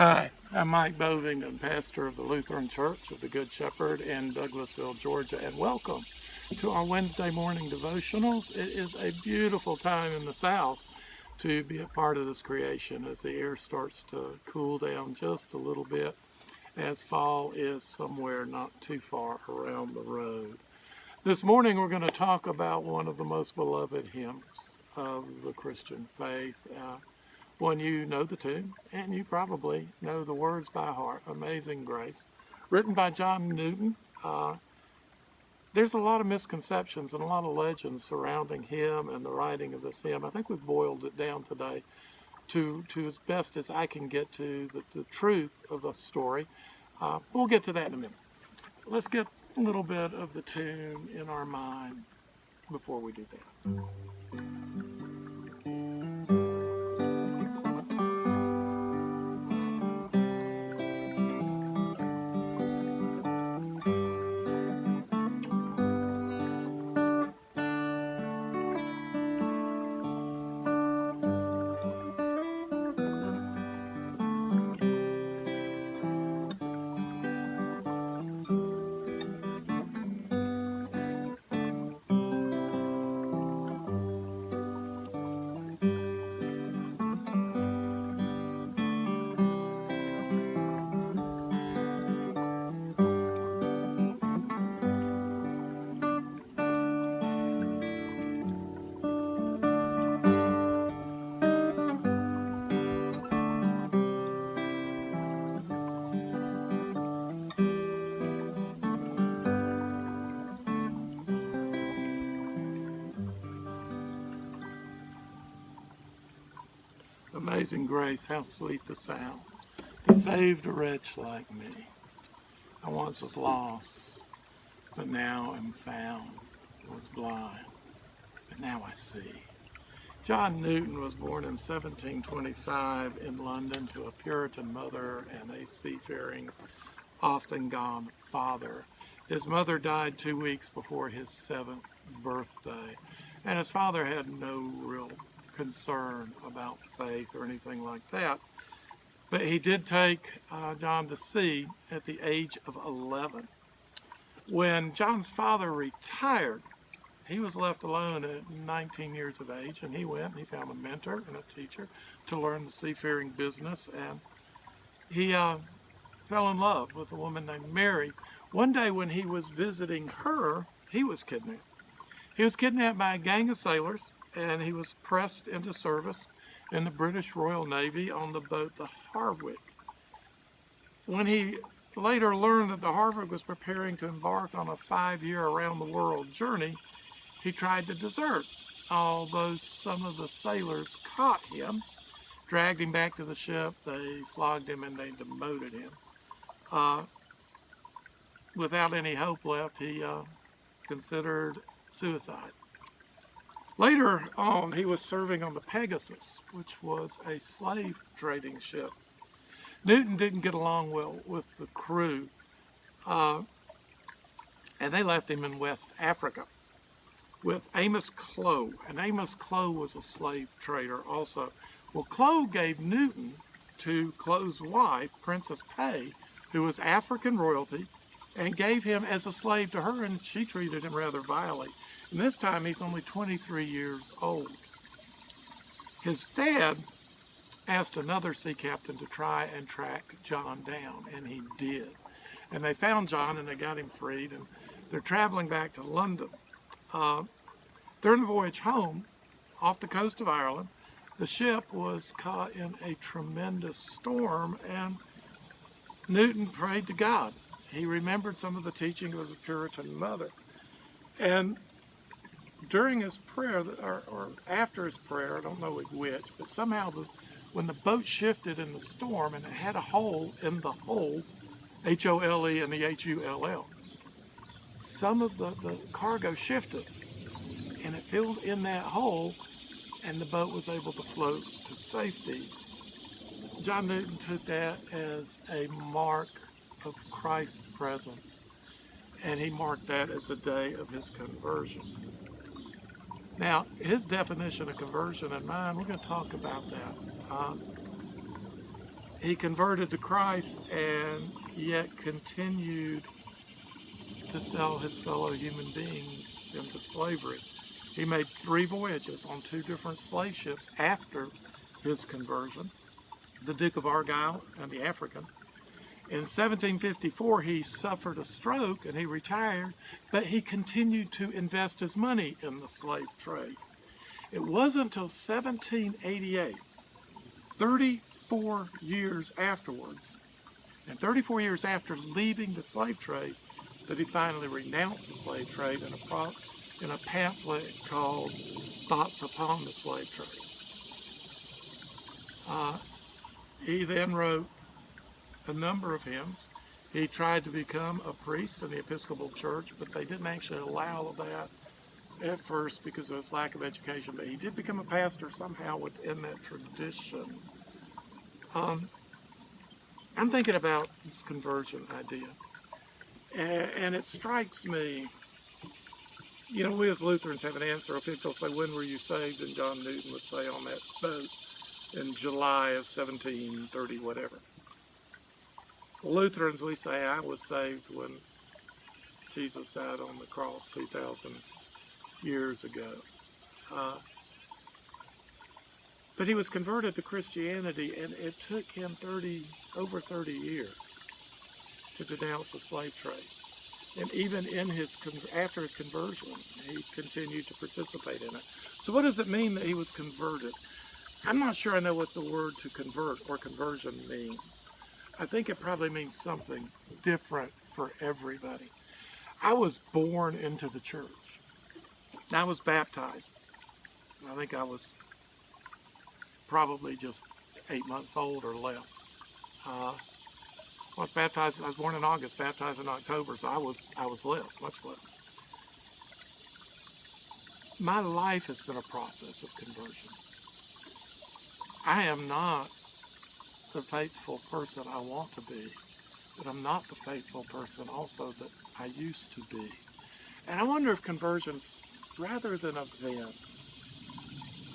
Hi, I'm Mike Boving, I'm pastor of the Lutheran Church of the Good Shepherd in Douglasville, Georgia, and welcome to our Wednesday morning devotionals. It is a beautiful time in the South to be a part of this creation as the air starts to cool down just a little bit, as fall is somewhere not too far around the road. This morning we're going to talk about one of the most beloved hymns of the Christian faith. One you know the tune, and you probably know the words by heart, Amazing Grace, written by John Newton. There's a lot of misconceptions and a lot of legends surrounding him and the writing of this hymn. I think we've boiled it down today to as best as I can get to the truth of the story. We'll get to that in a minute. Let's get a little bit of the tune in our mind before we do that. Amazing grace, how sweet the sound that saved a wretch like me. I once was lost, but now am found, was blind, but now I see. John Newton was born in 1725 in London to a Puritan mother and a seafaring, often gone father. His mother died 2 weeks before his 7th birthday, and his father had no real concern about faith or anything like that. But he did take John to sea at the age of 11. When John's father retired, he was left alone at 19 years of age, and he went and he found a mentor and a teacher to learn the seafaring business, and he fell in love with a woman named Mary. One day when he was visiting her, he was kidnapped. He was kidnapped by a gang of sailors, and he was pressed into service in the British Royal Navy on the boat the Harwich. When he later learned that the Harwich was preparing to embark on a 5-year around-the-world journey, he tried to desert, although some of the sailors caught him, dragged him back to the ship, they flogged him, and they demoted him. Without any hope left, he considered suicide. Later on, he was serving on the Pegasus, which was a slave trading ship. Newton didn't get along well with the crew, and they left him in West Africa with Amos Clow. And Amos Clow was a slave trader also. Well, Clow gave Newton to Clow's wife, Princess Pay, who was African royalty, and gave him as a slave to her, and she treated him rather vilely. And this time he's only 23 years old. His dad asked another sea captain to try and track John down, and he did. And they found John and they got him freed, and they're traveling back to London. During the voyage home, off the coast of Ireland, the ship was caught in a tremendous storm, and Newton prayed to God. He remembered some of the teaching of his Puritan mother. And during his prayer, or after his prayer, I don't know which, but somehow when the boat shifted in the storm and it had a hole in the hull, H-O-L-E and the H-U-L-L, some of the cargo shifted and it filled in that hole, and the boat was able to float to safety. John Newton took that as a mark of Christ's presence, and he marked that as the day of his conversion. Now, his definition of conversion and mine, we're going to talk about that. he converted to Christ and yet continued to sell his fellow human beings into slavery. He made 3 voyages on 2 different slave ships after his conversion, the Duke of Argyle and the African. In 1754, he suffered a stroke and he retired, but he continued to invest his money in the slave trade. It wasn't until 1788, 34 years afterwards, and 34 years after leaving the slave trade, that he finally renounced the slave trade in a pamphlet called Thoughts Upon the Slave Trade. He then wrote a number of hymns. He tried to become a priest in the Episcopal Church, but they didn't actually allow that at first because of his lack of education. But he did become a pastor somehow within that tradition. I'm thinking about this conversion idea, and it strikes me, you know, we as Lutherans have an answer. People say, when were you saved? And John Newton would say on that boat in July of 1730, whatever. Lutherans, we say, I was saved when Jesus died on the cross 2,000 years ago. But he was converted to Christianity, and it took him over 30 years to denounce the slave trade. And even after his conversion, he continued to participate in it. So what does it mean that he was converted? I'm not sure I know what the word to convert or conversion means. I think it probably means something different for everybody. I was born into the church. I was baptized. I think I was probably just 8 months old or less. I was baptized. I was born in August, baptized in October, so I was less, much less. My life has been a process of conversion. I am not the faithful person I want to be, but I'm not the faithful person also that I used to be. And I wonder if conversion's rather than an event,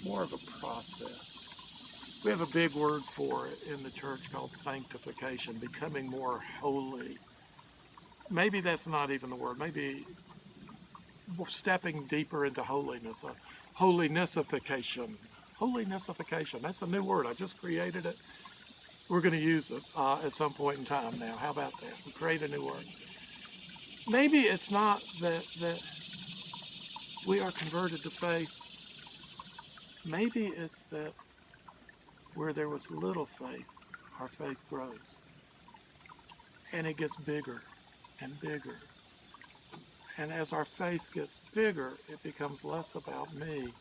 more of a process. We have a big word for it in the church called sanctification, becoming more holy. Maybe that's not even the word. Maybe stepping deeper into holiness, holinessification. Holinessification, that's a new word. I just created it. We're going to use it at some point in time now. How about that? We create a new word. Maybe it's not that we are converted to faith. Maybe it's that where there was little faith, our faith grows. And it gets bigger and bigger. And as our faith gets bigger, it becomes less about me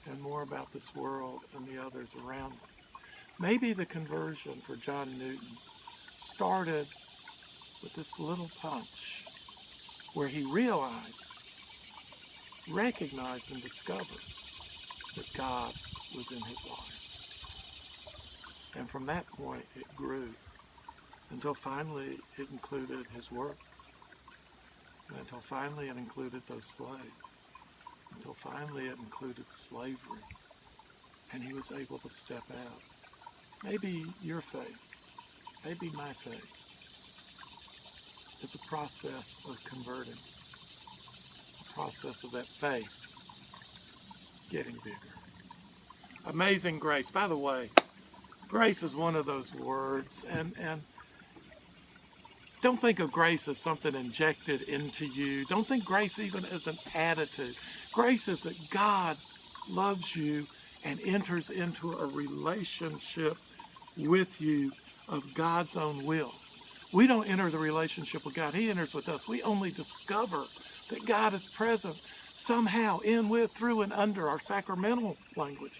and more about this world and the others around us. Maybe the conversion for John Newton started with this little punch where he recognized and discovered that God was in his life. And from that point, it grew until finally it included his work. And until finally it included those slaves. Until finally it included slavery. And he was able to step out. Maybe your faith, maybe my faith, is a process of converting. A process of that faith getting bigger. Amazing grace. By the way, grace is one of those words, and don't think of grace as something injected into you. Don't think grace even as an attitude. Grace is that God loves you and enters into a relationship with you of God's own will. We don't enter the relationship with God. He enters with us. We only discover that God is present somehow in, with, through, and under our sacramental language,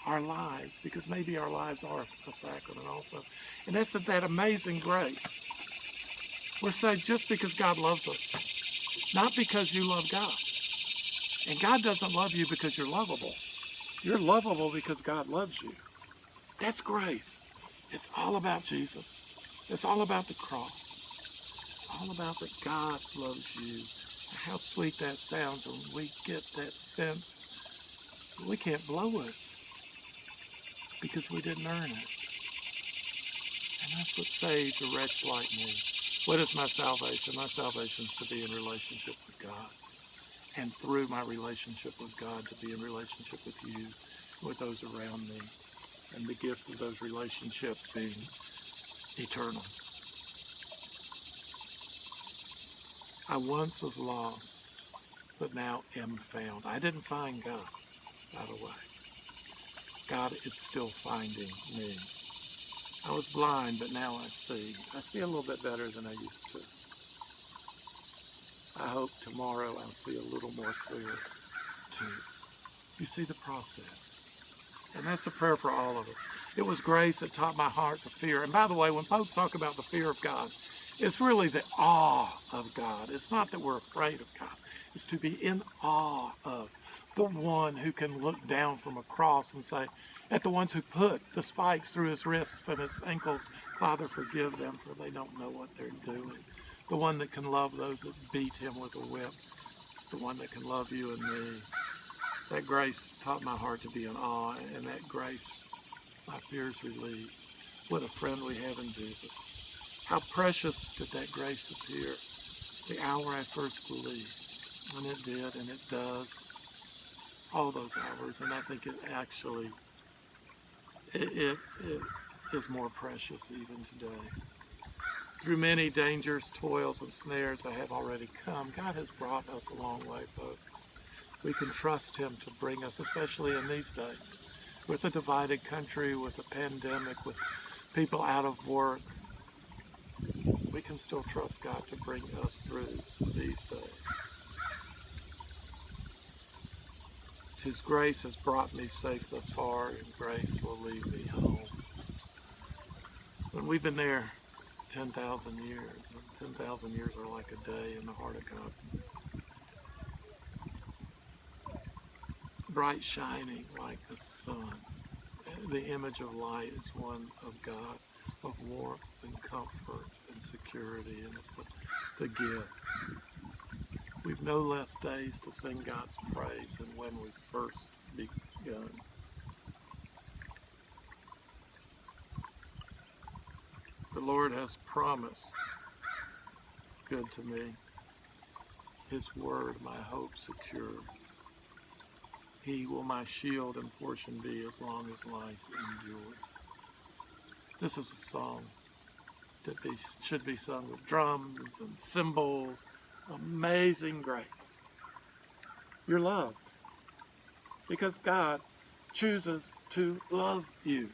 our lives, because maybe our lives are a sacrament also. And that's that amazing grace. We're saved just because God loves us, not because you love God. And God doesn't love you because you're lovable. You're lovable because God loves you. That's grace. It's all about Jesus. It's all about the cross. It's all about that God loves you. How sweet that sounds when we get that sense. We can't blow it because we didn't earn it. And that's what saved a wretch like me. What is my salvation? My salvation is to be in relationship with God. And through my relationship with God, to be in relationship with you, with those around me. And the gift of those relationships being eternal. I once was lost, but now am found. I didn't find God, by the way. God is still finding me. I was blind, but now I see. I see a little bit better than I used to. I hope tomorrow I'll see a little more clear, too. You see the process. And that's a prayer for all of us. It was grace that taught my heart to fear. And by the way, when folks talk about the fear of God, it's really the awe of God. It's not that we're afraid of God. It's to be in awe of the one who can look down from a cross and say, at the ones who put the spikes through his wrists and his ankles, Father, forgive them, for they don't know what they're doing. The one that can love those that beat him with a whip. The one that can love you and me. That grace taught my heart to be in awe, and that grace, my fears relieved. What a friend we have in Jesus. How precious did that grace appear the hour I first believed. And it did, and it does. All those hours, and I think it actually, it is more precious even today. Through many dangers, toils, and snares I have already come. God has brought us a long way, folks. We can trust him to bring us, especially in these days, with a divided country, with a pandemic, with people out of work. We can still trust God to bring us through these days. His grace has brought me safe thus far, and grace will lead me home. When we've been there 10,000 years, and 10,000 years are like a day in the heart of God. Bright shining like the sun. The image of light is one of God, of warmth and comfort and security, and it's the gift. We've no less days to sing God's praise than when we first begun. The Lord has promised good to me. His word my hope secures. He will my shield and portion be as long as life endures. This is a song that should be sung with drums and cymbals. Amazing grace. You're loved because God chooses to love you.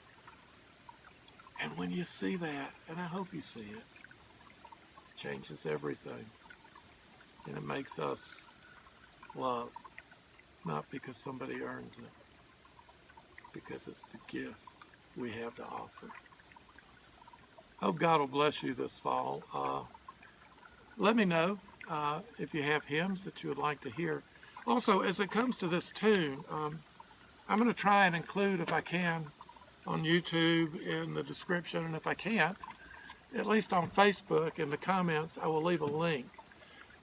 And when you see that, and I hope you see it, it changes everything. And it makes us love, not because somebody earns it, because it's the gift we have to offer. Hope God will bless you this fall. Let me know if you have hymns that you would like to hear. Also, as it comes to this tune, I'm going to try and include, if I can, on YouTube in the description, and if I can't, at least on Facebook in the comments, I will leave a link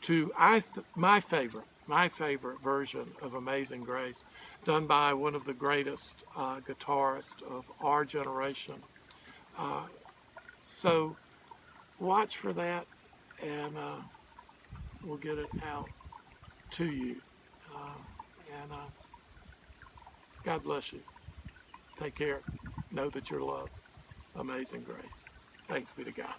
to my favorite version of Amazing Grace, done by one of the greatest guitarists of our generation. So watch for that, and we'll get it out to you. And God bless you. Take care. Know that you're loved. Amazing Grace. Thanks be to God.